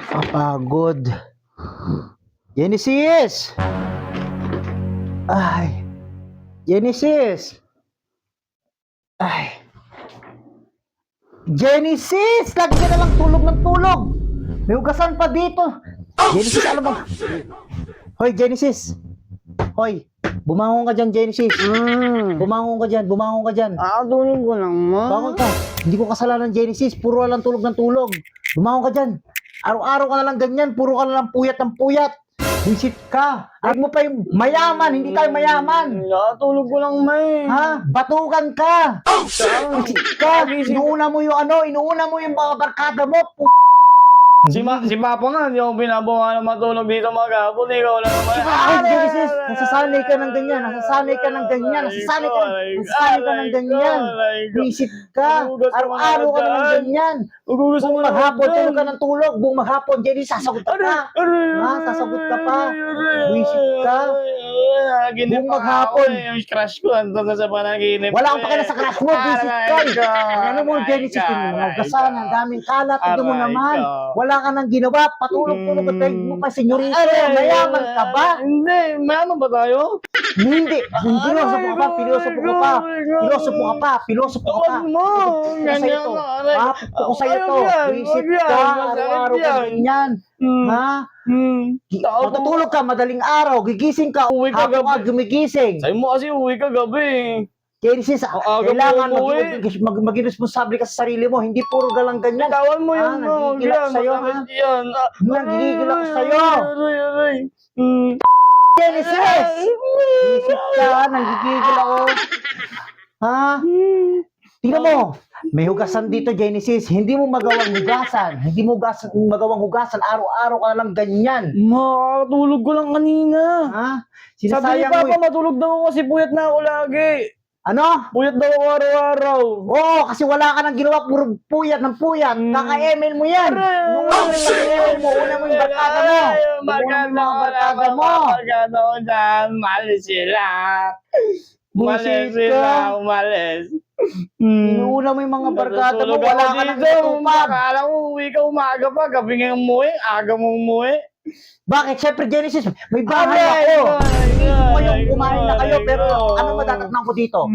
Kapagod. Genesis! Ay. Genesis! Ay. Genesis! Lagi ka na lang tulog ng tulog. May hugasan pa dito. Genesis, ano ba? Hoy, Genesis. Hoy, bumangon ka dyan, Genesis. Bumangon ka dyan, bumangon ka dyan. Tulog ko lang, ma. Bangon ka. Hindi ko kasalanan, Genesis. Puro lang tulog ng tulog. Bumangon ka dyan. Araw-araw ka na lang ganyan. Puro ka na lang puyat ng puyat. Visit ka. At mo pa yung mayaman. Hindi tayo mayaman. Tulog ko lang, ma. Ha? Batukan ka. Visit ka. Inuuna mo yung mga barkada mo. Si Papa nga, hindi ako binabuha na matulog dito maghapon. Ikaw lang naman. Bakit, Genesis? Nasasanay ka ng ganyan. Nasasanay ka ng ganyan. Nasasanay ka ng ganyan. Visit ka. Araw-araw ka na ng ganyan. Buong maghapon, tulog ka ng tulog. Buong maghapon, Genesis, sasagot ka pa. Ha? Sasagot ka pa. Visit ka. Buong maghapon. Yung crush ko, andun na sa panaginip. Wala kang pakila sa crush mo. Visit ka. Ano mo, Genesis? Yung mga gasan, ang daming kalat. Tignan mo naman. Wala ka nang ginawa, patulog-tulog at mo pa, senyorito, mayaman ka ba? Hindi, mayaman ba tayo? Hindi, pilosopo ka pa, pilosopo ka pa, pilosopo ka pa, pilosopo ka pa. Ganyan Papuko ko sa'yo to, visit ka, araw-araw ka ganyan. Ha? Matutulog ka, madaling araw, gigising ka, hapon ka, gumigising. Sa'yo mo kasi uwi ka gabi. Genesis, kailangan maging responsable ka sa sarili mo. Hindi puro galang ganyan. Tawan mo yun, no? Nagigil ako sa'yo, ha? Nagigil ako sa'yo. Genesis! Isip ka, nagigil ako. Ha? Tingnan mo, may hugasan dito, Genesis. Hindi mo magawang hugasan. Hindi mo magawang hugasan. Araw-araw ka lang ganyan. Makakatulog ko lang kanina. Ha? Sabi ni Sinasayang Papa, mo. matulog daw ako kasi puyat na ako lagi. Ano? Puyat daw ako araw-araw. Oo, kasi wala ka nang ginawa, puro puyat ng puyat. Kaka-email mo yan. Una mo yung barkada mo. Barkada ko dyan. Malis sila. Bullshit ka. Umalis. Inuuna mo yung mga barkada mo, wala ka nang natupad. Akala mo, uwi ka umaga pa. Gabi nga umuwi. Aga mo umuwi. Bakit? Siyempre, Genesis, may bahay ako. Ngayon, kumain na kayo, pero ano madatatnan ko dito?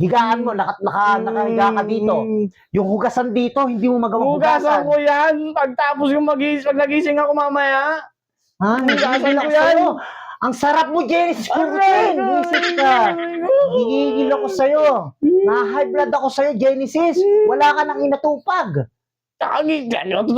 Higaan mo, nakahiga ka dito. Yung hugasan dito, hindi mo magawang Hugasan hugasan. ko yan. Pagtapos yung pag nagising ako mamaya. Ha? Hugasan Nagigil ko ako yan. sa'yo. Ang sarap mo, Genesis, kurutin. Visit ka. Gigigil ako sa'yo. Na-high blood ako sa'yo, Genesis. Wala ka nang inatupag. Tangi, ganyan.